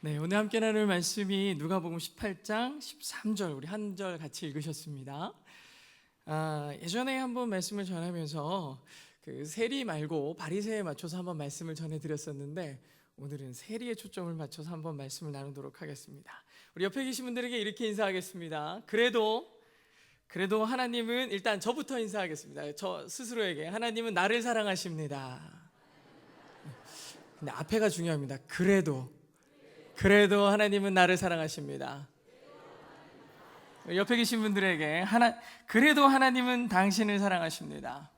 네, 오늘 함께 나눌 말씀이 누가복음 18장 13절, 우리 한 절 같이 읽으셨습니다. 예전에 한번 말씀을 전하면서 그 세리 말고 바리새에 맞춰서 한번 말씀을 전해드렸었는데, 오늘은 세리에 초점을 맞춰서 한번 말씀을 나누도록 하겠습니다. 우리 옆에 계신 분들에게 이렇게 인사하겠습니다. 그래도 하나님은, 일단 저부터 인사하겠습니다. 저 스스로에게 하나님은 나를 사랑하십니다. 근데 앞에가 중요합니다. 그래도 하나님은 나를 사랑하십니다. 옆에 계신 분들에게 그래도 하나님은 당신을 사랑하십니다.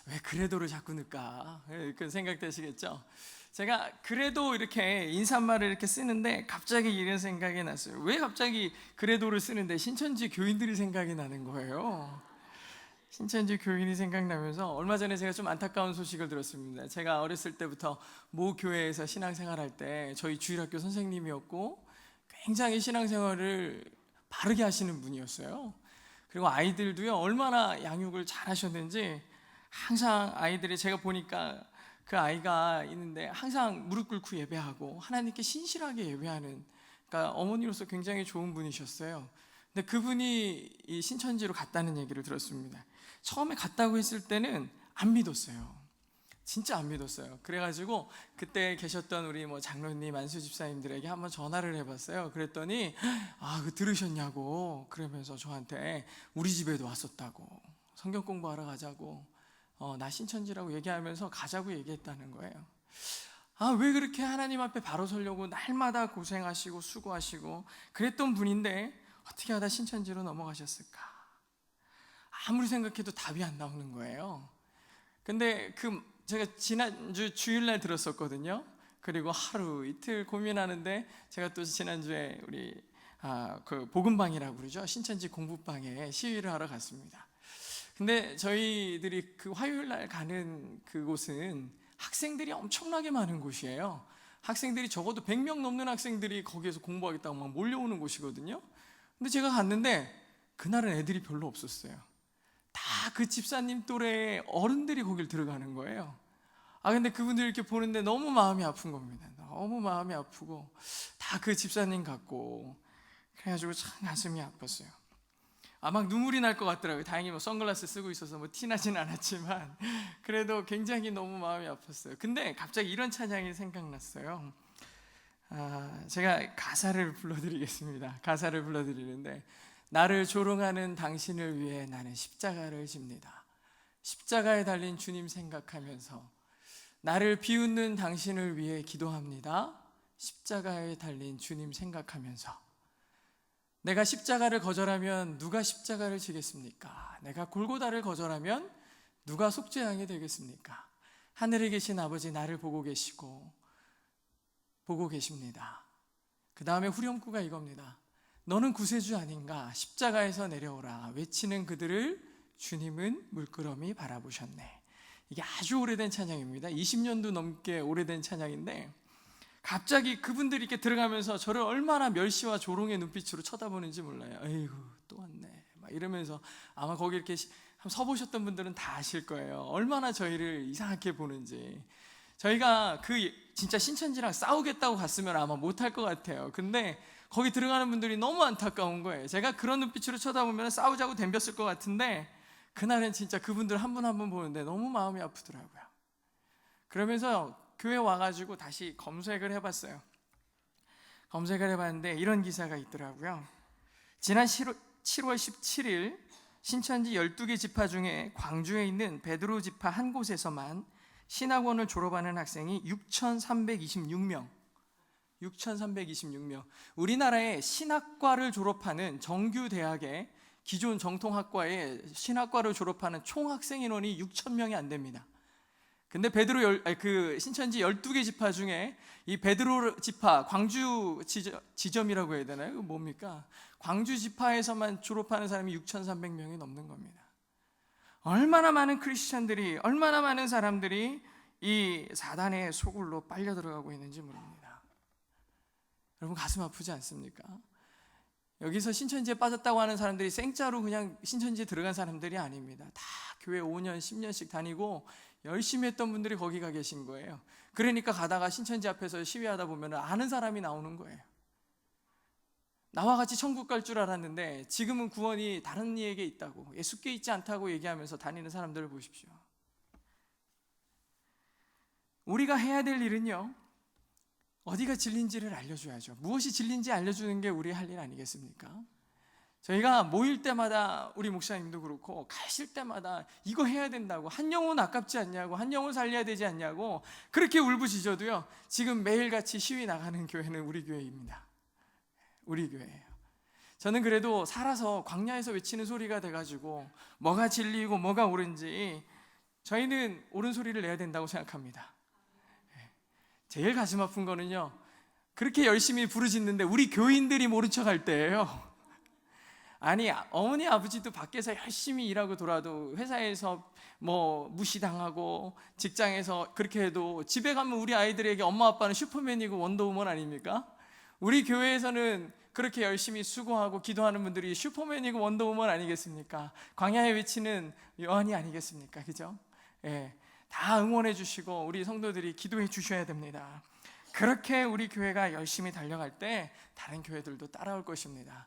왜 그래도를 자꾸 넣을까? 그 생각되시겠죠? 제가 그래도 이렇게 인사말을 이렇게 쓰는데 갑자기 이런 생각이 났어요. 왜 갑자기 그래도를 쓰는데 신천지 교인들이 생각이 나는 거예요. 신천지 교인이 생각나면서 얼마 전에 제가 좀 안타까운 소식을 들었습니다. 제가 어렸을 때부터 모 교회에서 신앙생활할 때 저희 주일학교 선생님이었고, 굉장히 신앙생활을 바르게 하시는 분이었어요. 그리고 아이들도요, 얼마나 양육을 잘 하셨는지, 항상 아이들이, 제가 보니까 그 아이가 있는데 항상 무릎 꿇고 예배하고 하나님께 신실하게 예배하는, 그러니까 어머니로서 굉장히 좋은 분이셨어요. 근데 그분이 이 신천지로 갔다는 얘기를 들었습니다. 처음에 갔다고 했을 때는 안 믿었어요. 진짜 안 믿었어요. 그래가지고 그때 계셨던 우리 장로님, 안수 집사님들에게 한번 전화를 해봤어요. 그랬더니 그 들으셨냐고 그러면서 저한테 우리 집에도 왔었다고, 성경 공부하러 가자고, 나 신천지라고 얘기하면서 가자고 얘기했다는 거예요. 왜 그렇게 하나님 앞에 바로 서려고 날마다 고생하시고 수고하시고 그랬던 분인데 어떻게 하다 신천지로 넘어가셨을까? 아무리 생각해도 답이 안 나오는 거예요. 근데 제가 지난주 주일날 들었었거든요. 그리고 하루 이틀 고민하는데, 제가 또 지난주에 우리 그 복음방이라고 그러죠, 신천지 공부방에 시위를 하러 갔습니다. 근데 저희들이 그 화요일날 가는 그곳은 학생들이 엄청나게 많은 곳이에요. 학생들이 적어도 100명 넘는 학생들이 거기에서 공부하겠다고 막 몰려오는 곳이거든요. 근데 제가 갔는데 그날은 애들이 별로 없었어요. 다 그 집사님 또래 어른들이 거길 들어가는 거예요. 근데 그분들 이렇게 보는데 너무 마음이 아픈 겁니다. 너무 마음이 아프고 다 그 집사님 같고, 그래가지고 참 가슴이 아팠어요. 막 눈물이 날 것 같더라고요. 다행히 선글라스 쓰고 있어서 티나진 않았지만 그래도 굉장히 너무 마음이 아팠어요. 근데 갑자기 이런 찬양이 생각났어요. 제가 가사를 불러드리겠습니다. 가사를 불러드리는데, 나를 조롱하는 당신을 위해 나는 십자가를 집니다. 십자가에 달린 주님 생각하면서 나를 비웃는 당신을 위해 기도합니다. 십자가에 달린 주님 생각하면서 내가 십자가를 거절하면 누가 십자가를 지겠습니까? 내가 골고다를 거절하면 누가 속죄양이 되겠습니까? 하늘에 계신 아버지, 나를 보고 계십니다. 그 다음에 후렴구가 이겁니다. 너는 구세주 아닌가? 십자가에서 내려오라. 외치는 그들을 주님은 물끄러미 바라보셨네. 이게 아주 오래된 찬양입니다. 20년도 넘게 오래된 찬양인데, 갑자기 그분들이 이렇게 들어가면서 저를 얼마나 멸시와 조롱의 눈빛으로 쳐다보는지 몰라요. 에이구, 또 왔네 막 이러면서, 아마 거기 이렇게 한번 서보셨던 분들은 다 아실 거예요. 얼마나 저희를 이상하게 보는지. 저희가 진짜 신천지랑 싸우겠다고 갔으면 아마 못할 것 같아요. 근데 거기 들어가는 분들이 너무 안타까운 거예요. 제가 그런 눈빛으로 쳐다보면 싸우자고 덤볐을 것 같은데, 그날은 진짜 그분들 한 분 한 분 보는데 너무 마음이 아프더라고요. 그러면서 교회 와가지고 다시 검색을 해봤어요. 검색을 해봤는데 이런 기사가 있더라고요. 지난 7월 17일 신천지 12개 지파 중에 광주에 있는 베드로 지파 한 곳에서만 신학원을 졸업하는 학생이 6,326명. 우리나라의 신학과를 졸업하는 정규 대학의 기존 정통학과의 신학과를 졸업하는 총 학생 인원이 6,000명이 안 됩니다. 근데 신천지 12개 지파 중에 이 베드로 지파, 광주 지점이라고 해야 되나요? 이거 뭡니까? 광주 지파에서만 졸업하는 사람이 6,300명이 넘는 겁니다. 얼마나 많은 크리스찬들이, 얼마나 많은 사람들이 이 사단의 소굴로 빨려 들어가고 있는지 모릅니다. 여러분, 가슴 아프지 않습니까? 여기서 신천지에 빠졌다고 하는 사람들이 생짜로 그냥 신천지에 들어간 사람들이 아닙니다. 다 교회 5년, 10년씩 다니고 열심히 했던 분들이 거기 가 계신 거예요. 그러니까 가다가 신천지 앞에서 시위하다 보면 아는 사람이 나오는 거예요. 나와 같이 천국 갈 줄 알았는데 지금은 구원이 다른 이에게 있다고, 예수께 있지 않다고 얘기하면서 다니는 사람들을 보십시오. 우리가 해야 될 일은요, 어디가 진리인지를 알려줘야죠. 무엇이 진리인지 알려주는 게 우리 할 일 아니겠습니까? 저희가 모일 때마다 우리 목사님도 그렇고 가실 때마다 이거 해야 된다고, 한 영혼 아깝지 않냐고, 한 영혼 살려야 되지 않냐고 그렇게 울부짖어도요, 지금 매일같이 시위 나가는 교회는 우리 교회입니다. 우리 교회예요. 저는 그래도 살아서 광야에서 외치는 소리가 돼가지고 뭐가 진리이고 뭐가 옳은지 저희는 옳은 소리를 내야 된다고 생각합니다. 제일 가슴 아픈 거는요, 그렇게 열심히 부르짖는데 우리 교인들이 모른 척할 때예요. 아니, 어머니 아버지도 밖에서 열심히 일하고 돌아도, 회사에서 뭐 무시당하고 직장에서 그렇게 해도 집에 가면 우리 아이들에게 엄마 아빠는 슈퍼맨이고 원더우먼 아닙니까? 우리 교회에서는 그렇게 열심히 수고하고 기도하는 분들이 슈퍼맨이고 원더우먼 아니겠습니까? 광야에 외치는 요한이 아니겠습니까? 그죠? 예, 다 응원해 주시고 우리 성도들이 기도해 주셔야 됩니다. 그렇게 우리 교회가 열심히 달려갈 때 다른 교회들도 따라올 것입니다.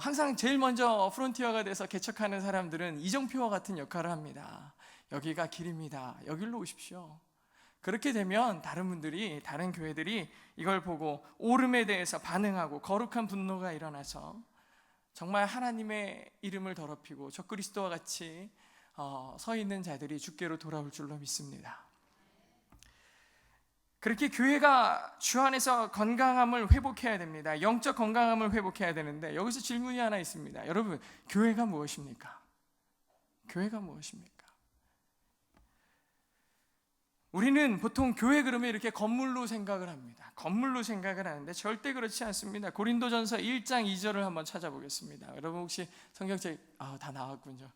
항상 제일 먼저 프론티어가 돼서 개척하는 사람들은 이정표와 같은 역할을 합니다. 여기가 길입니다. 여기로 오십시오. 그렇게 되면 다른 분들이, 다른 교회들이 이걸 보고 옳음에 대해서 반응하고 거룩한 분노가 일어나서 정말 하나님의 이름을 더럽히고 적그리스도와 같이 서 있는 자들이 주께로 돌아올 줄로 믿습니다. 그렇게 교회가 주 안에서 건강함을 회복해야 됩니다. 영적 건강함을 회복해야 되는데 여기서 질문이 하나 있습니다. 여러분, 교회가 무엇입니까? 교회가 무엇입니까? 우리는 보통 교회 그러면 이렇게 건물로 생각을 합니다. 건물로 생각을 하는데 절대 그렇지 않습니다. 고린도전서 1장 2절을 한번 찾아보겠습니다. 여러분 혹시 성경책 다 나왔군요.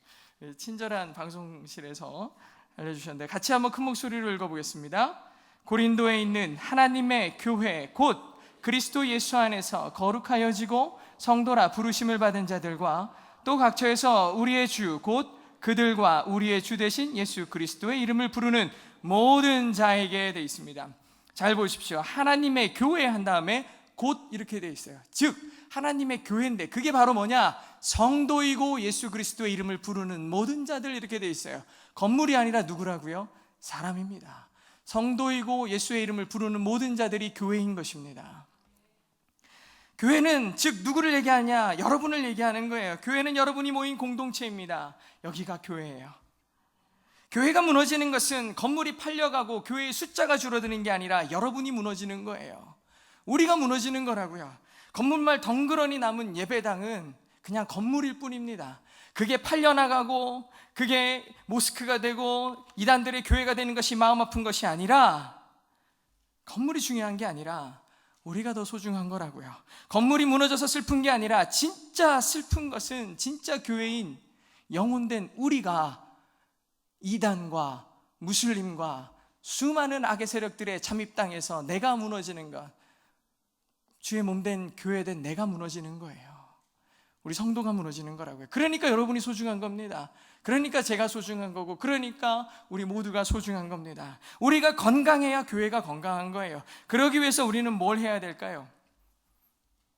친절한 방송실에서 알려주셨는데 같이 한번 큰 목소리로 읽어보겠습니다. 고린도에 있는 하나님의 교회 곧 그리스도 예수 안에서 거룩하여지고 성도라 부르심을 받은 자들과 또 각처에서 우리의 주 곧 그들과 우리의 주 되신 예수 그리스도의 이름을 부르는 모든 자에게 되어 있습니다. 잘 보십시오. 하나님의 교회 한 다음에 곧 이렇게 되어 있어요. 즉 하나님의 교회인데 그게 바로 뭐냐? 성도이고 예수 그리스도의 이름을 부르는 모든 자들, 이렇게 되어 있어요. 건물이 아니라 누구라고요? 사람입니다. 성도이고 예수의 이름을 부르는 모든 자들이 교회인 것입니다. 교회는 즉 누구를 얘기하냐? 여러분을 얘기하는 거예요. 교회는 여러분이 모인 공동체입니다. 여기가 교회예요. 교회가 무너지는 것은 건물이 팔려가고 교회의 숫자가 줄어드는 게 아니라 여러분이 무너지는 거예요. 우리가 무너지는 거라고요. 건물만 덩그러니 남은 예배당은 그냥 건물일 뿐입니다. 그게 팔려나가고 그게 모스크가 되고 이단들의 교회가 되는 것이 마음 아픈 것이 아니라, 건물이 중요한 게 아니라 우리가 더 소중한 거라고요. 건물이 무너져서 슬픈 게 아니라 진짜 슬픈 것은 진짜 교회인 영혼된 우리가 이단과 무슬림과 수많은 악의 세력들의 잠입당해서 내가 무너지는 것, 주의 몸된 교회된 내가 무너지는 거예요. 우리 성도가 무너지는 거라고요. 그러니까 여러분이 소중한 겁니다. 그러니까 제가 소중한 거고, 그러니까 우리 모두가 소중한 겁니다. 우리가 건강해야 교회가 건강한 거예요. 그러기 위해서 우리는 뭘 해야 될까요?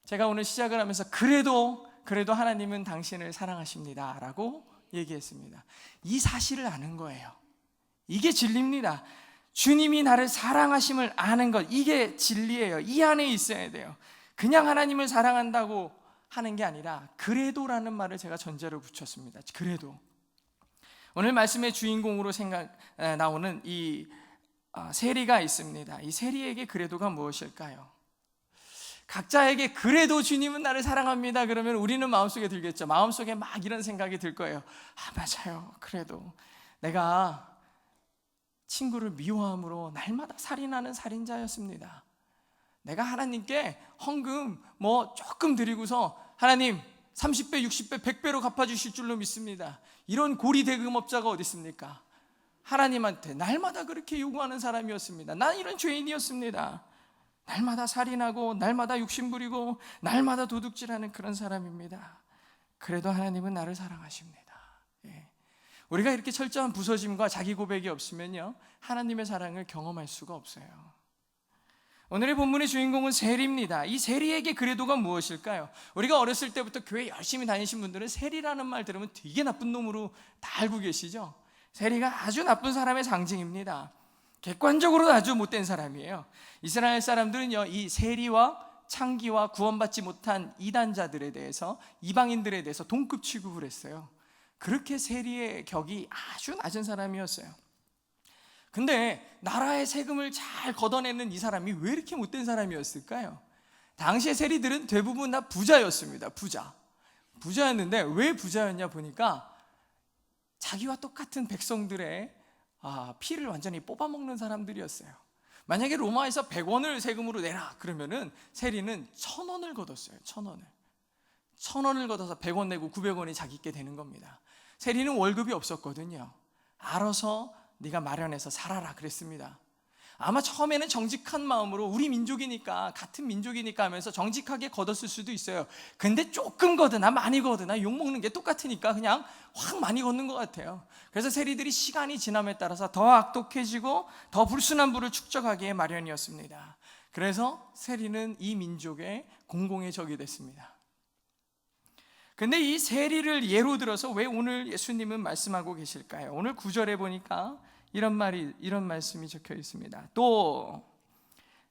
제가 오늘 시작을 하면서 그래도 하나님은 당신을 사랑하십니다 라고 얘기했습니다. 이 사실을 아는 거예요. 이게 진리입니다. 주님이 나를 사랑하심을 아는 것, 이게 진리예요. 이 안에 있어야 돼요. 그냥 하나님을 사랑한다고 하는 게 아니라 그래도라는 말을 제가 전제로 붙였습니다. 그래도. 오늘 말씀의 주인공으로 나오는 이 세리가 있습니다. 이 세리에게 그래도가 무엇일까요? 각자에게 그래도 주님은 나를 사랑합니다 그러면 우리는 마음속에 들겠죠. 마음속에 막 이런 생각이 들 거예요. 맞아요. 그래도 내가 친구를 미워함으로 날마다 살인하는 살인자였습니다. 내가 하나님께 헌금 조금 드리고서 하나님 30배, 60배, 100배로 갚아주실 줄로 믿습니다. 이런 고리대금업자가 어디 있습니까? 하나님한테 날마다 그렇게 요구하는 사람이었습니다. 난 이런 죄인이었습니다. 날마다 살인하고 날마다 욕심부리고 날마다 도둑질하는 그런 사람입니다. 그래도 하나님은 나를 사랑하십니다. 우리가 이렇게 철저한 부서짐과 자기 고백이 없으면요, 하나님의 사랑을 경험할 수가 없어요. 오늘의 본문의 주인공은 세리입니다. 이 세리에게 그래도가 무엇일까요? 우리가 어렸을 때부터 교회 열심히 다니신 분들은 세리라는 말 들으면 되게 나쁜 놈으로 다 알고 계시죠? 세리가 아주 나쁜 사람의 상징입니다. 객관적으로도 아주 못된 사람이에요. 이스라엘 사람들은요, 이 세리와 창기와 구원받지 못한 이단자들에 대해서, 이방인들에 대해서 동급 취급을 했어요. 그렇게 세리의 격이 아주 낮은 사람이었어요. 근데 나라의 세금을 잘 걷어내는 이 사람이 왜 이렇게 못된 사람이었을까요? 당시의 세리들은 대부분 다 부자였습니다. 부자였는데 왜 부자였냐 보니까 자기와 똑같은 백성들의 피를 완전히 뽑아먹는 사람들이었어요. 만약에 로마에서 100원을 세금으로 내라 그러면은 세리는 1000원을 걷었어요. 1000원을 걷어서 100원 내고 900원이 자기께 되는 겁니다. 세리는 월급이 없었거든요. 알아서 네가 마련해서 살아라 그랬습니다. 아마 처음에는 정직한 마음으로 우리 민족이니까, 같은 민족이니까 하면서 정직하게 걷었을 수도 있어요. 근데 조금 걷으나 많이 걷으나 욕먹는 게 똑같으니까 그냥 확 많이 걷는 것 같아요. 그래서 세리들이 시간이 지남에 따라서 더 악독해지고 더 불순한 부를 축적하기에 마련이었습니다. 그래서 세리는 이 민족의 공공의 적이 됐습니다. 근데 이 세리를 예로 들어서 왜 오늘 예수님은 말씀하고 계실까요? 오늘 9절에 보니까 이런 말씀이 적혀 있습니다. 또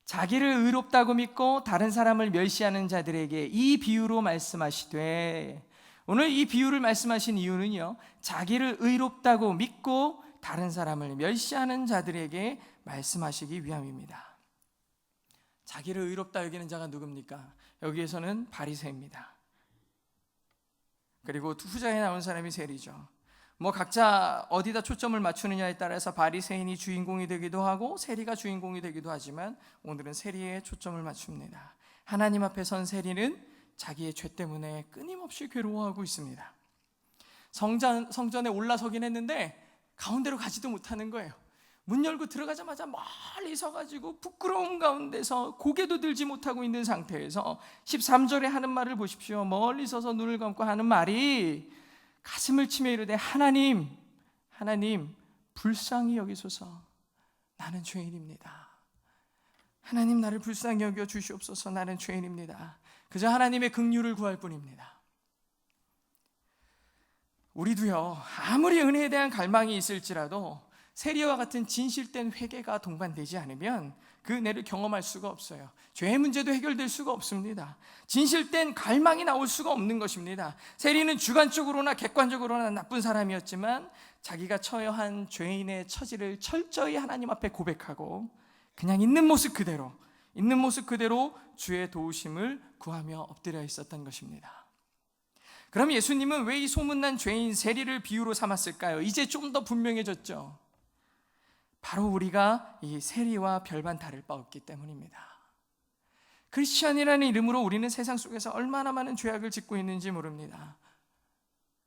자기를 의롭다고 믿고 다른 사람을 멸시하는 자들에게 이 비유로 말씀하시되, 오늘 이 비유를 말씀하신 이유는요, 자기를 의롭다고 믿고 다른 사람을 멸시하는 자들에게 말씀하시기 위함입니다. 자기를 의롭다 여기는 자가 누굽니까? 여기에서는 바리새입니다. 그리고 후자에 나온 사람이 세리죠. 각자 어디다 초점을 맞추느냐에 따라서 바리새인이 주인공이 되기도 하고 세리가 주인공이 되기도 하지만 오늘은 세리에 초점을 맞춥니다. 하나님 앞에 선 세리는 자기의 죄 때문에 끊임없이 괴로워하고 있습니다. 성전에 올라서긴 했는데 가운데로 가지도 못하는 거예요. 문 열고 들어가자마자 멀리 서가지고 부끄러움 가운데서 고개도 들지 못하고 있는 상태에서 13절에 하는 말을 보십시오. 멀리 서서 눈을 감고 하는 말이 가슴을 치며 이르되 하나님 불쌍히 여기소서, 나는 죄인입니다. 하나님 나를 불쌍히 여겨 주시옵소서, 나는 죄인입니다. 그저 하나님의 긍휼을 구할 뿐입니다. 우리도요, 아무리 은혜에 대한 갈망이 있을지라도 세리와 같은 진실된 회개가 동반되지 않으면 그 은혜를 경험할 수가 없어요. 죄의 문제도 해결될 수가 없습니다. 진실된 갈망이 나올 수가 없는 것입니다. 세리는 주관적으로나 객관적으로나 나쁜 사람이었지만 자기가 처한 죄인의 처지를 철저히 하나님 앞에 고백하고 그냥 있는 모습 그대로 주의 도우심을 구하며 엎드려 있었던 것입니다. 그럼 예수님은 왜 이 소문난 죄인 세리를 비유로 삼았을까요? 이제 좀 더 분명해졌죠. 바로 우리가 이 세리와 별반 다를 바 없기 때문입니다. 크리스찬이라는 이름으로 우리는 세상 속에서 얼마나 많은 죄악을 짓고 있는지 모릅니다.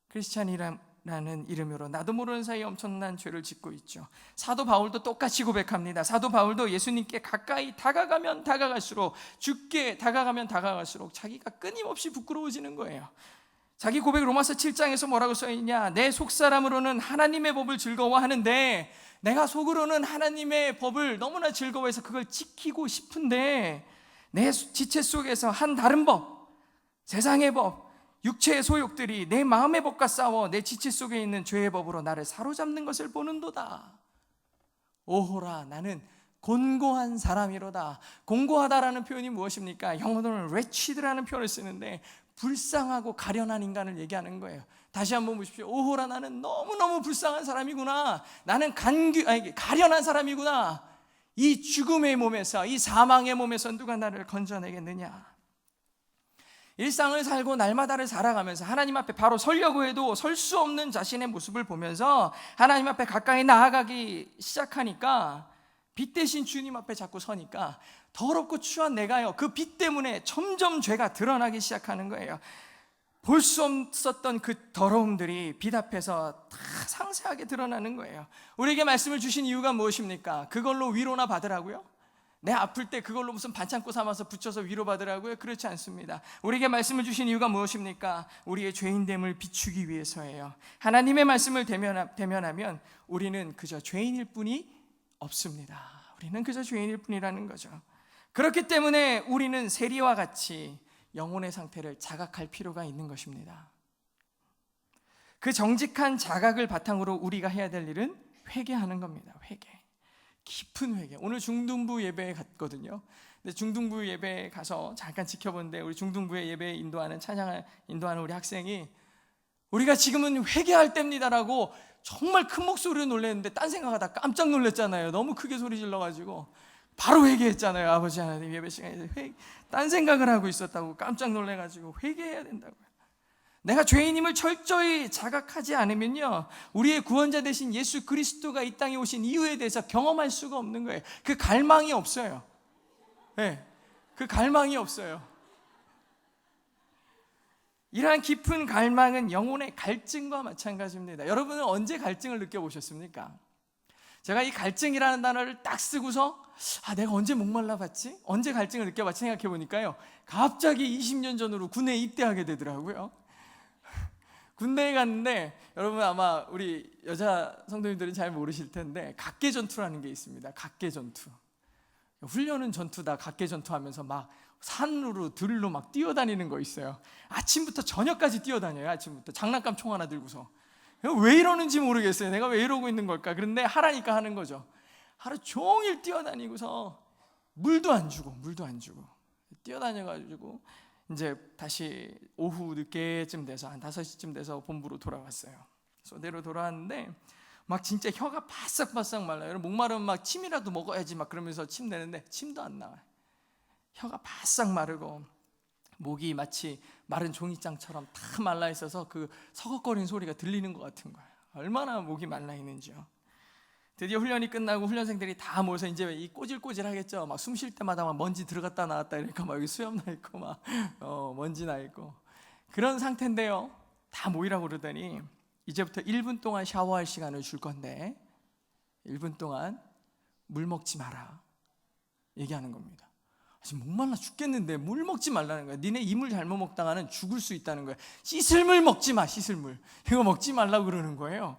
크리스찬이라는 이름으로 나도 모르는 사이에 엄청난 죄를 짓고 있죠. 사도 바울도 똑같이 고백합니다. 사도 바울도 예수님께 가까이 다가가면 다가갈수록, 죽게 다가가면 다가갈수록 자기가 끊임없이 부끄러워지는 거예요. 자기 고백 로마서 7장에서 뭐라고 써있냐? 내 속사람으로는 하나님의 법을 즐거워하는데 내가 속으로는 하나님의 법을 너무나 즐거워해서 그걸 지키고 싶은데 내 지체 속에서 한 다른 법, 세상의 법, 육체의 소욕들이 내 마음의 법과 싸워 내 지체 속에 있는 죄의 법으로 나를 사로잡는 것을 보는도다. 오호라, 나는 곤고한 사람이로다. 곤고하다라는 표현이 무엇입니까? 영어로는 wretched라는 표현을 쓰는데 불쌍하고 가련한 인간을 얘기하는 거예요. 다시 한번 보십시오. 오호라, 나는 너무너무 불쌍한 사람이구나. 나는 가련한 사람이구나. 이 죽음의 몸에서, 이 사망의 몸에서 누가 나를 건져내겠느냐. 일상을 살고 날마다를 살아가면서 하나님 앞에 바로 서려고 해도 설 수 없는 자신의 모습을 보면서 하나님 앞에 가까이 나아가기 시작하니까, 빛 대신 주님 앞에 자꾸 서니까 더럽고 추한 내가요, 그 빛 때문에 점점 죄가 드러나기 시작하는 거예요. 볼 수 없었던 그 더러움들이 빛 앞에서 다 상세하게 드러나는 거예요. 우리에게 말씀을 주신 이유가 무엇입니까? 그걸로 위로나 받으라고요? 내 아플 때 그걸로 무슨 반창고 삼아서 붙여서 위로받으라고요? 그렇지 않습니다. 우리에게 말씀을 주신 이유가 무엇입니까? 우리의 죄인됨을 비추기 위해서예요. 하나님의 말씀을 대면하면 우리는 그저 죄인일 뿐이 없습니다. 우리는 그저 죄인일 뿐이라는 거죠. 그렇기 때문에 우리는 세리와 같이 영혼의 상태를 자각할 필요가 있는 것입니다. 그 정직한 자각을 바탕으로 우리가 해야 될 일은 회개하는 겁니다. 회개, 깊은 회개. 오늘 중등부 예배에 갔거든요. 근데 중등부 예배에 가서 잠깐 지켜보는데 우리 중등부의 예배 인도하는 찬양을 인도하는 우리 학생이 우리가 지금은 회개할 때입니다라고 정말 큰 목소리로 놀랐는데 딴 생각하다 깜짝 놀랐잖아요. 너무 크게 소리 질러가지고 바로 회개했잖아요. 아버지 하나님 예배 시간에 딴 생각을 하고 있었다고 깜짝 놀래가지고 회개해야 된다고요. 내가 죄인임을 철저히 자각하지 않으면요, 우리의 구원자 되신 예수 그리스도가 이 땅에 오신 이유에 대해서 경험할 수가 없는 거예요. 그 갈망이 없어요. 네, 그 갈망이 없어요. 이러한 깊은 갈망은 영혼의 갈증과 마찬가지입니다. 여러분은 언제 갈증을 느껴보셨습니까? 제가 이 갈증이라는 단어를 딱 쓰고서 내가 언제 목말라 봤지? 언제 갈증을 느껴봤지? 생각해 보니까요, 갑자기 20년 전으로 군대에 입대하게 되더라고요. 군대에 갔는데, 여러분 아마 우리 여자 성도님들은 잘 모르실 텐데 각계 전투라는 게 있습니다. 각계 전투. 훈련은 전투다, 각계 전투 하면서 막 산으로 들로 막 뛰어다니는 거 있어요. 아침부터 저녁까지 뛰어다녀요. 아침부터 장난감 총 하나 들고서. 왜 이러는지 모르겠어요. 내가 왜 이러고 있는 걸까? 그런데 하라니까 하는 거죠. 하루 종일 뛰어다니고서 물도 안 주고 뛰어다녀가지고 이제 다시 오후 늦게쯤 돼서 한 5시쯤 돼서 본부로 돌아왔어요. 소대로 돌아왔는데 막 진짜 혀가 바싹바싹 말라요. 목마르면 막 침이라도 먹어야지 막 그러면서 침 내는데 침도 안 나와요. 혀가 바싹 마르고 목이 마치 마른 종이장처럼 다 말라 있어서 그 서걱거리는 소리가 들리는 것 같은 거예요. 얼마나 목이 말라 있는지요. 드디어 훈련이 끝나고 훈련생들이 다 모여서 이제 이 꼬질꼬질 하겠죠. 막 숨 쉴 때마다 막 먼지 들어갔다 나왔다 이러니까 막 여기 수염 나 있고 막 먼지 나 있고 그런 상태인데요. 다 모이라고 그러더니 이제부터 1분 동안 샤워할 시간을 줄 건데 1분 동안 물 먹지 마라 얘기하는 겁니다. 지금 목말라 죽겠는데 물 먹지 말라는 거야. 니네 이 물 잘못 먹다가는 죽을 수 있다는 거야. 씻을 물 먹지 마. 씻을 물 이거 먹지 말라고 그러는 거예요.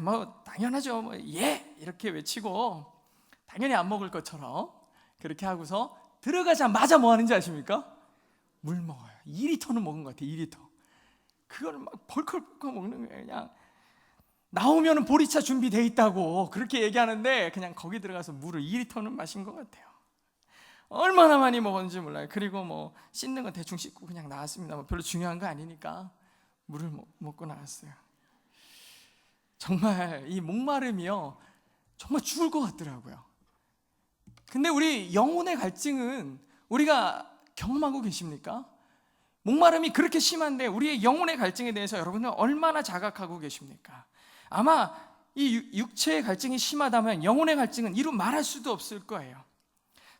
뭐 당연하죠. 예 이렇게 외치고 당연히 안 먹을 것처럼 그렇게 하고서 들어가자마자 뭐 하는지 아십니까? 물 먹어요. 2리터는 먹은 것 같아요. 2리터. 그걸 막 벌컥벌컥 먹는 거예요. 그냥 나오면은 보리차 준비돼 있다고 그렇게 얘기하는데 그냥 거기 들어가서 물을 2리터는 마신 것 같아요. 얼마나 많이 먹었는지 몰라요. 그리고 뭐 씻는 건 대충 씻고 그냥 나왔습니다. 뭐 별로 중요한 거 아니니까 물을 먹고 나왔어요. 정말 이 목마름이요, 정말 죽을 것 같더라고요. 근데 우리 영혼의 갈증은 우리가 경험하고 계십니까? 목마름이 그렇게 심한데 우리의 영혼의 갈증에 대해서 여러분은 얼마나 자각하고 계십니까? 아마 이 육체의 갈증이 심하다면 영혼의 갈증은 이루 말할 수도 없을 거예요.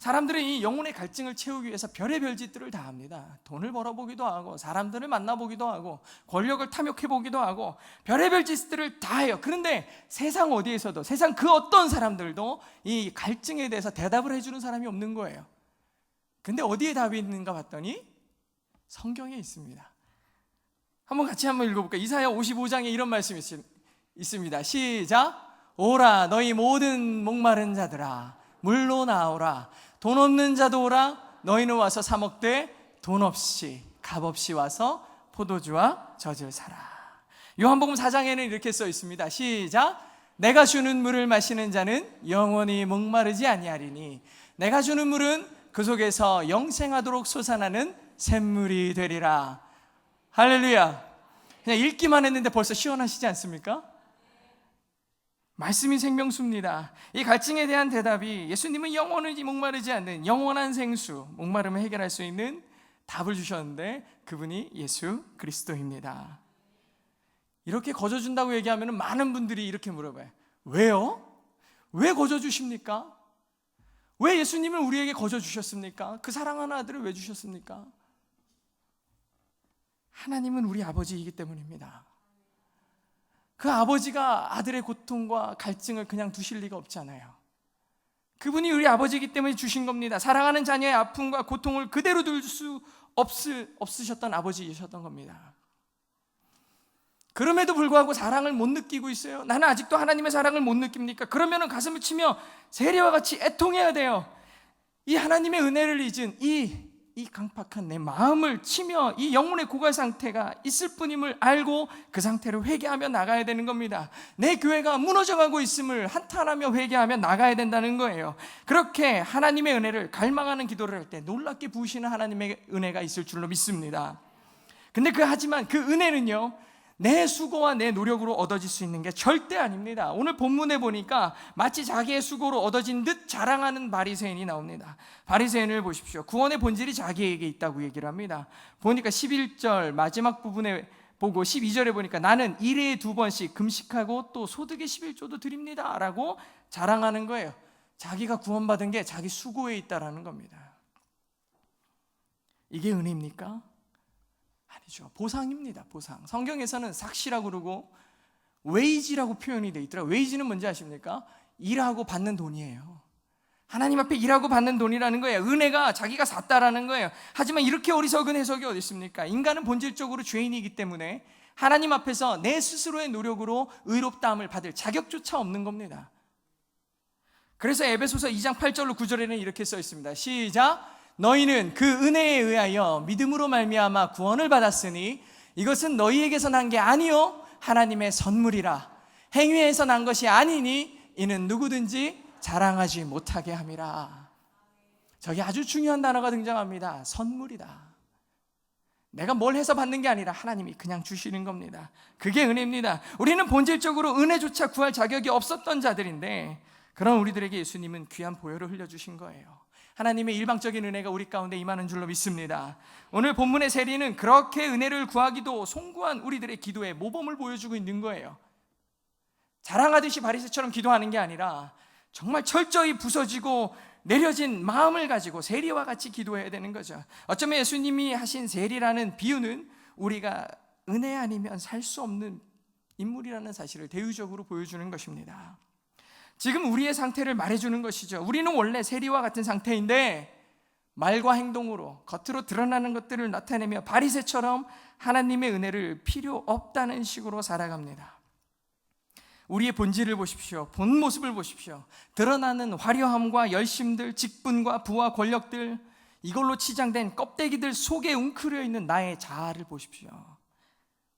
사람들은 이 영혼의 갈증을 채우기 위해서 별의별 짓들을 다 합니다. 돈을 벌어보기도 하고 사람들을 만나보기도 하고 권력을 탐욕해보기도 하고 별의별 짓들을 다 해요. 그런데 세상 어디에서도, 세상 그 어떤 사람들도 이 갈증에 대해서 대답을 해주는 사람이 없는 거예요. 근데 어디에 답이 있는가 봤더니 성경에 있습니다. 한번 같이 한번 읽어볼까요? 이사야 55장에 이런 말씀이 있습니다. 시작. 오라 너희 모든 목마른 자들아 물로 나오라. 돈 없는 자도 오라. 너희는 와서 사 먹되 돈 없이 값없이 와서 포도주와 젖을 사라. 요한복음 4장에는 이렇게 써 있습니다. 시작. 내가 주는 물을 마시는 자는 영원히 목마르지 아니하리니 내가 주는 물은 그 속에서 영생하도록 솟아나는 샘물이 되리라. 할렐루야. 그냥 읽기만 했는데 벌써 시원하시지 않습니까? 말씀이 생명수입니다. 이 갈증에 대한 대답이, 예수님은 영원히 목마르지 않는 영원한 생수, 목마름을 해결할 수 있는 답을 주셨는데 그분이 예수 그리스도입니다. 이렇게 거저준다고 얘기하면 많은 분들이 이렇게 물어봐요. 왜요? 왜 거저주십니까? 왜 예수님을 우리에게 거저주셨습니까? 그 사랑하는 아들을 왜 주셨습니까? 하나님은 우리 아버지이기 때문입니다. 그 아버지가 아들의 고통과 갈증을 그냥 두실 리가 없잖아요. 그분이 우리 아버지이기 때문에 주신 겁니다. 사랑하는 자녀의 아픔과 고통을 그대로 둘 수 없으셨던 아버지이셨던 겁니다. 그럼에도 불구하고 사랑을 못 느끼고 있어요. 나는 아직도 하나님의 사랑을 못 느낍니까? 그러면 가슴을 치며 세리와 같이 애통해야 돼요. 이 하나님의 은혜를 잊은 이 강팍한 내 마음을 치며 이 영혼의 고갈 상태가 있을 뿐임을 알고 그 상태로 회개하며 나가야 되는 겁니다. 내 교회가 무너져가고 있음을 한탄하며 회개하며 나가야 된다는 거예요. 그렇게 하나님의 은혜를 갈망하는 기도를 할 때 놀랍게 부으시는 하나님의 은혜가 있을 줄로 믿습니다. 근데 하지만 그 은혜는요, 내 수고와 내 노력으로 얻어질 수 있는 게 절대 아닙니다. 오늘 본문에 보니까 마치 자기의 수고로 얻어진 듯 자랑하는 바리새인이 나옵니다. 바리새인을 보십시오. 구원의 본질이 자기에게 있다고 얘기를 합니다. 보니까 11절 마지막 부분에 보고 12절에 보니까 나는 일회에 2번씩 금식하고 또 소득의 11조도 드립니다 라고 자랑하는 거예요. 자기가 구원받은 게 자기 수고에 있다라는 겁니다. 이게 은혜입니까? 아니죠. 보상입니다. 보상. 성경에서는 삭시라고 그러고 웨이지라고 표현이 되어 있더라고요. 웨이지는 뭔지 아십니까? 일하고 받는 돈이에요. 하나님 앞에 일하고 받는 돈이라는 거예요. 은혜가 자기가 샀다라는 거예요. 하지만 이렇게 어리석은 해석이 어디 있습니까? 인간은 본질적으로 죄인이기 때문에 하나님 앞에서 내 스스로의 노력으로 의롭다함을 받을 자격조차 없는 겁니다. 그래서 에베소서 2장 8절로 9절에는 이렇게 써 있습니다. 시작! 너희는 그 은혜에 의하여 믿음으로 말미암아 구원을 받았으니 이것은 너희에게서 난 게 아니요 하나님의 선물이라. 행위에서 난 것이 아니니 이는 누구든지 자랑하지 못하게 함이라. 저기 아주 중요한 단어가 등장합니다. 선물이다. 내가 뭘 해서 받는 게 아니라 하나님이 그냥 주시는 겁니다. 그게 은혜입니다. 우리는 본질적으로 은혜조차 구할 자격이 없었던 자들인데 그런 우리들에게 예수님은 귀한 보혈을 흘려주신 거예요. 하나님의 일방적인 은혜가 우리 가운데 임하는 줄로 믿습니다. 오늘 본문의 세리는 그렇게 은혜를 구하기도 송구한 우리들의 기도의 모범을 보여주고 있는 거예요. 자랑하듯이 바리새처럼 기도하는 게 아니라 정말 철저히 부서지고 내려진 마음을 가지고 세리와 같이 기도해야 되는 거죠. 어쩌면 예수님이 하신 세리라는 비유는 우리가 은혜 아니면 살 수 없는 인물이라는 사실을 대유적으로 보여주는 것입니다. 지금 우리의 상태를 말해주는 것이죠. 우리는 원래 세리와 같은 상태인데 말과 행동으로 겉으로 드러나는 것들을 나타내며 바리새처럼 하나님의 은혜를 필요 없다는 식으로 살아갑니다. 우리의 본질을 보십시오. 본 모습을 보십시오. 드러나는 화려함과 열심들, 직분과 부와 권력들, 이걸로 치장된 껍데기들 속에 웅크려 있는 나의 자아를 보십시오.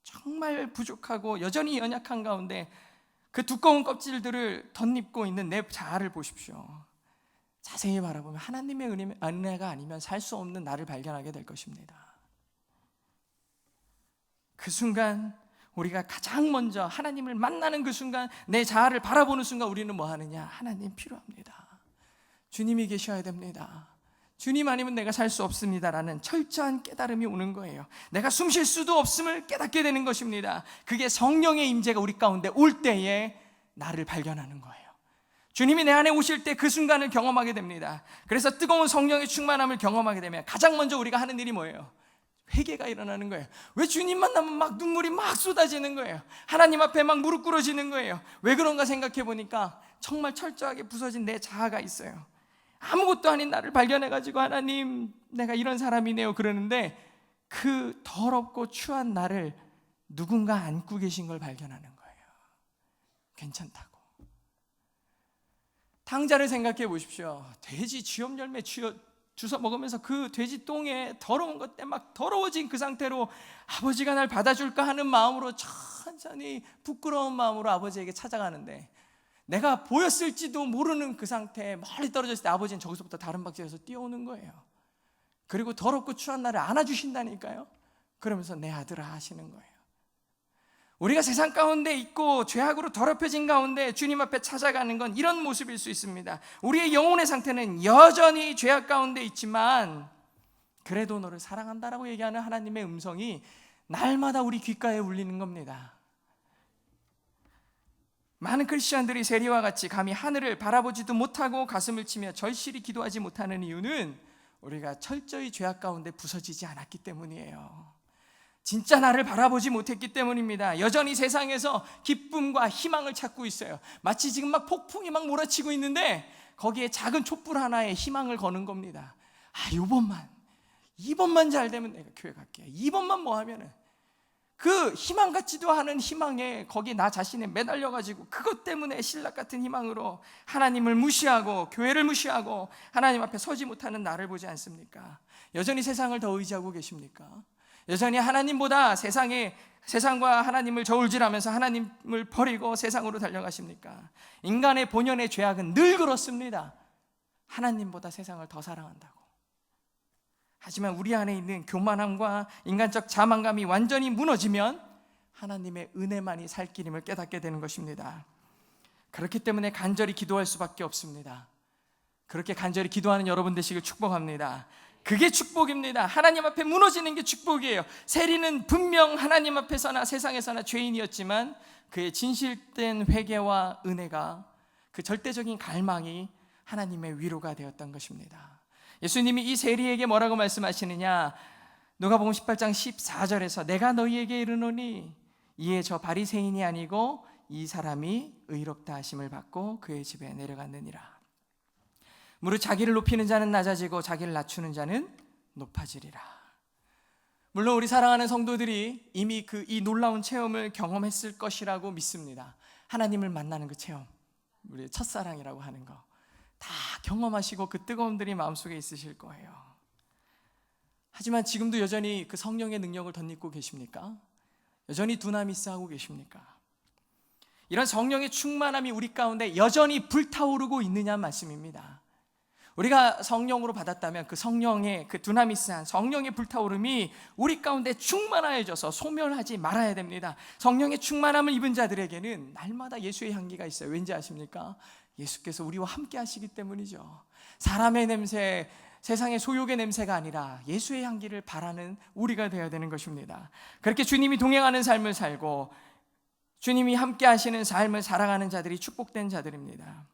정말 부족하고 여전히 연약한 가운데 그 두꺼운 껍질들을 덧입고 있는 내 자아를 보십시오. 자세히 바라보면 하나님의 은혜가 아니면 살 수 없는 나를 발견하게 될 것입니다. 그 순간 우리가 가장 먼저 하나님을 만나는 그 순간, 내 자아를 바라보는 순간 우리는 뭐 하느냐? 하나님 필요합니다. 주님이 계셔야 됩니다. 주님 아니면 내가 살 수 없습니다라는 철저한 깨달음이 오는 거예요. 내가 숨 쉴 수도 없음을 깨닫게 되는 것입니다. 그게 성령의 임재가 우리 가운데 올 때에 나를 발견하는 거예요. 주님이 내 안에 오실 때 그 순간을 경험하게 됩니다. 그래서 뜨거운 성령의 충만함을 경험하게 되면 가장 먼저 우리가 하는 일이 뭐예요? 회개가 일어나는 거예요. 왜 주님 만나면 막 눈물이 막 쏟아지는 거예요? 하나님 앞에 막 무릎 꿇어지는 거예요. 왜 그런가 생각해 보니까 정말 철저하게 부서진 내 자아가 있어요. 아무것도 아닌 나를 발견해가지고 하나님 내가 이런 사람이네요 그러는데 그 더럽고 추한 나를 누군가 안고 계신 걸 발견하는 거예요. 괜찮다고. 탕자를 생각해 보십시오. 돼지 쥐염 열매 주워 먹으면서 그 돼지 똥에 더러운 것 때문에 막 더러워진 그 상태로 아버지가 날 받아줄까 하는 마음으로 천천히 부끄러운 마음으로 아버지에게 찾아가는데 내가 보였을지도 모르는 그 상태에 멀리 떨어졌을 때 아버지는 저기서부터 다른 박자에서 뛰어오는 거예요. 그리고 더럽고 추한 나를 안아주신다니까요. 그러면서 내 아들아 하시는 거예요. 우리가 세상 가운데 있고 죄악으로 더럽혀진 가운데 주님 앞에 찾아가는 건 이런 모습일 수 있습니다. 우리의 영혼의 상태는 여전히 죄악 가운데 있지만 그래도 너를 사랑한다라고 얘기하는 하나님의 음성이 날마다 우리 귓가에 울리는 겁니다. 많은 크리스천들이 세리와 같이 감히 하늘을 바라보지도 못하고 가슴을 치며 절실히 기도하지 못하는 이유는 우리가 철저히 죄악 가운데 부서지지 않았기 때문이에요. 진짜 나를 바라보지 못했기 때문입니다. 여전히 세상에서 기쁨과 희망을 찾고 있어요. 마치 지금 막 폭풍이 막 몰아치고 있는데 거기에 작은 촛불 하나에 희망을 거는 겁니다. 이번만 잘 되면 내가 교회 갈게. 이번만 뭐 하면은, 그 희망 같지도 않은 희망에 거기 나 자신에 매달려 가지고 그것 때문에 신락 같은 희망으로 하나님을 무시하고 교회를 무시하고 하나님 앞에 서지 못하는 나를 보지 않습니까? 여전히 세상을 더 의지하고 계십니까? 여전히 하나님보다 세상과 하나님을 저울질하면서 하나님을 버리고 세상으로 달려가십니까? 인간의 본연의 죄악은 늘 그렇습니다. 하나님보다 세상을 더 사랑한다고. 하지만 우리 안에 있는 교만함과 인간적 자만감이 완전히 무너지면 하나님의 은혜만이 살 길임을 깨닫게 되는 것입니다. 그렇기 때문에 간절히 기도할 수밖에 없습니다. 그렇게 간절히 기도하는 여러분 되시길 축복합니다. 그게 축복입니다. 하나님 앞에 무너지는 게 축복이에요. 세리는 분명 하나님 앞에서나 세상에서나 죄인이었지만 그의 진실된 회개와 은혜가, 그 절대적인 갈망이 하나님의 위로가 되었던 것입니다. 예수님이 이 세리에게 뭐라고 말씀하시느냐? 누가복음 18장 14절에서 내가 너희에게 이르노니 이에 저 바리새인이 아니고 이 사람이 의롭다 하심을 받고 그의 집에 내려갔느니라. 무릇 자기를 높이는 자는 낮아지고 자기를 낮추는 자는 높아지리라. 물론 우리 사랑하는 성도들이 이미 이 놀라운 체험을 경험했을 것이라고 믿습니다. 하나님을 만나는 그 체험, 우리의 첫사랑이라고 하는 거 다 경험하시고 그 뜨거움들이 마음속에 있으실 거예요. 하지만 지금도 여전히 그 성령의 능력을 덧입고 계십니까? 여전히 두나미스 하고 계십니까? 이런 성령의 충만함이 우리 가운데 여전히 불타오르고 있느냐 말씀입니다. 우리가 성령으로 받았다면 그 성령의 그 두나미스한 성령의 불타오름이 우리 가운데 충만해져서 소멸하지 말아야 됩니다. 성령의 충만함을 입은 자들에게는 날마다 예수의 향기가 있어요. 왠지 아십니까? 예수께서 우리와 함께 하시기 때문이죠. 사람의 냄새, 세상의 소욕의 냄새가 아니라 예수의 향기를 바라는 우리가 되어야 되는 것입니다. 그렇게 주님이 동행하는 삶을 살고 주님이 함께 하시는 삶을 살아가는 자들이 축복된 자들입니다.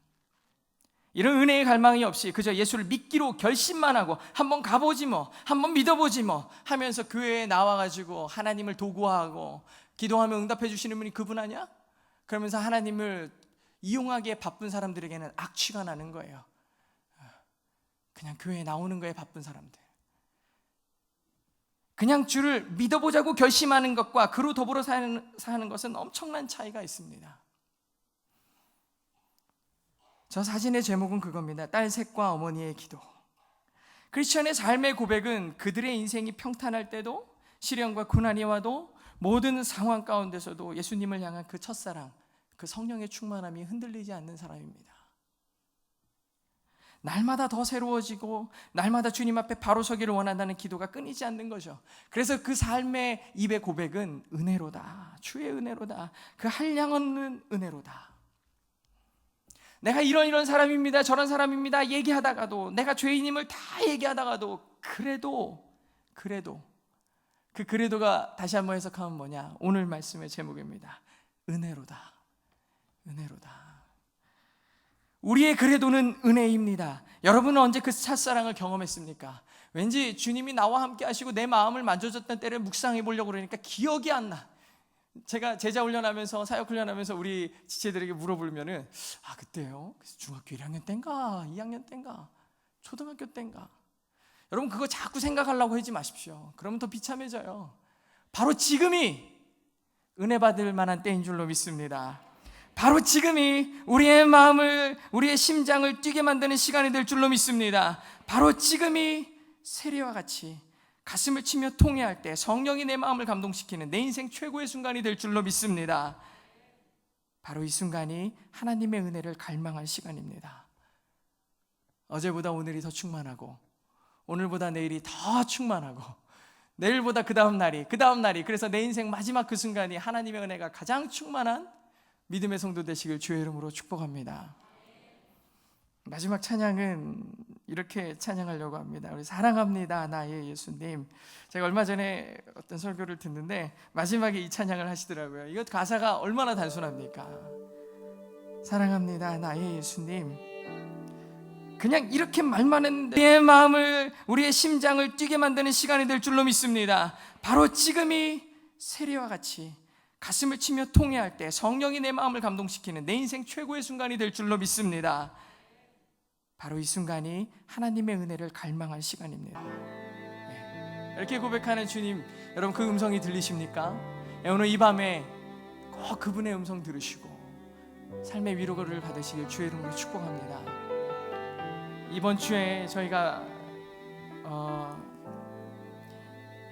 이런 은혜의 갈망이 없이 그저 예수를 믿기로 결심만 하고 한번 가보지 뭐, 한번 믿어보지 뭐 하면서 교회에 나와가지고 하나님을 도구화하고 기도하면 응답해 주시는 분이 그분 아니야? 그러면서 하나님을 이용하기에 바쁜 사람들에게는 악취가 나는 거예요. 그냥 교회에 나오는 거에 바쁜 사람들, 그냥 주를 믿어보자고 결심하는 것과 그로 더불어 사는 것은 엄청난 차이가 있습니다. 저 사진의 제목은 그겁니다. 딸셋과 어머니의 기도. 크리스천의 삶의 고백은 그들의 인생이 평탄할 때도, 시련과 고난이 와도, 모든 상황 가운데서도 예수님을 향한 그 첫사랑, 그 성령의 충만함이 흔들리지 않는 사람입니다. 날마다 더 새로워지고 날마다 주님 앞에 바로 서기를 원한다는 기도가 끊이지 않는 거죠. 그래서 그 삶의 입의 고백은 은혜로다, 주의 은혜로다, 그 한량없는 은혜로다. 내가 이런 사람입니다, 저런 사람입니다 얘기하다가도, 내가 죄인임을 다 얘기하다가도 그래도 그 그래도가 다시 한번 해석하면 뭐냐? 오늘 말씀의 제목입니다. 은혜로다. 우리의 그래도는 은혜입니다. 여러분은 언제 그 첫사랑을 경험했습니까? 왠지 주님이 나와 함께 하시고 내 마음을 만져줬던 때를 묵상해 보려고 그러니까 기억이 안 나. 제가 제자 훈련하면서, 사역 훈련하면서 우리 지체들에게 물어보면은 그때요? 중학교 1학년 때인가 2학년 때인가 초등학교 때인가. 여러분 그거 자꾸 생각하려고 하지 마십시오. 그러면 더 비참해져요. 바로 지금이 은혜 받을 만한 때인 줄로 믿습니다. 바로 지금이 우리의 마음을, 우리의 심장을 뛰게 만드는 시간이 될 줄로 믿습니다. 바로 지금이 세리와 같이 가슴을 치며 통회할 때 성령이 내 마음을 감동시키는 내 인생 최고의 순간이 될 줄로 믿습니다. 바로 이 순간이 하나님의 은혜를 갈망할 시간입니다. 어제보다 오늘이 더 충만하고, 오늘보다 내일이 더 충만하고, 내일보다 그 다음 날이, 그래서 내 인생 마지막 그 순간이 하나님의 은혜가 가장 충만한 믿음의 성도 되시길 주의 이름으로 축복합니다. 마지막 찬양은 이렇게 찬양하려고 합니다. 우리 사랑합니다 나의 예수님. 제가 얼마 전에 어떤 설교를 듣는데 마지막에 이 찬양을 하시더라고요. 이것 가사가 얼마나 단순합니까? 사랑합니다 나의 예수님. 그냥 이렇게 말만 했는데 우리의 마음을, 우리의 심장을 뛰게 만드는 시간이 될 줄로 믿습니다. 바로 지금이 세리와 같이 가슴을 치며 통회할 때 성령이 내 마음을 감동시키는 내 인생 최고의 순간이 될 줄로 믿습니다. 바로 이 순간이 하나님의 은혜를 갈망할 시간입니다. 이렇게 고백하는 주님, 여러분 그 음성이 들리십니까? 오늘 이 밤에 꼭 그분의 음성 들으시고 삶의 위로를 받으시길 주의 이름으로 축복합니다. 이번 주에 저희가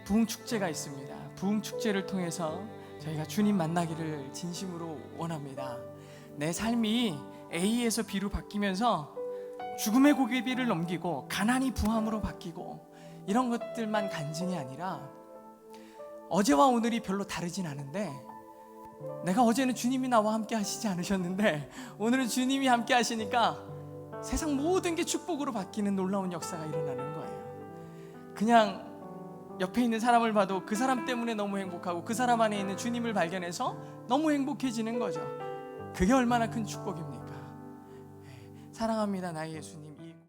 부흥축제가 있습니다. 부흥축제를 통해서 저희가 주님 만나기를 진심으로 원합니다. 내 삶이 A에서 B로 바뀌면서 죽음의 고개비를 넘기고 가난이 부함으로 바뀌고 이런 것들만 간증이 아니라 어제와 오늘이 별로 다르진 않은데, 내가 어제는 주님이 나와 함께 하시지 않으셨는데 오늘은 주님이 함께 하시니까 세상 모든 게 축복으로 바뀌는 놀라운 역사가 일어나는 거예요. 그냥 옆에 있는 사람을 봐도 그 사람 때문에 너무 행복하고 그 사람 안에 있는 주님을 발견해서 너무 행복해지는 거죠. 그게 얼마나 큰 축복입니까? 사랑합니다, 나의 예수님.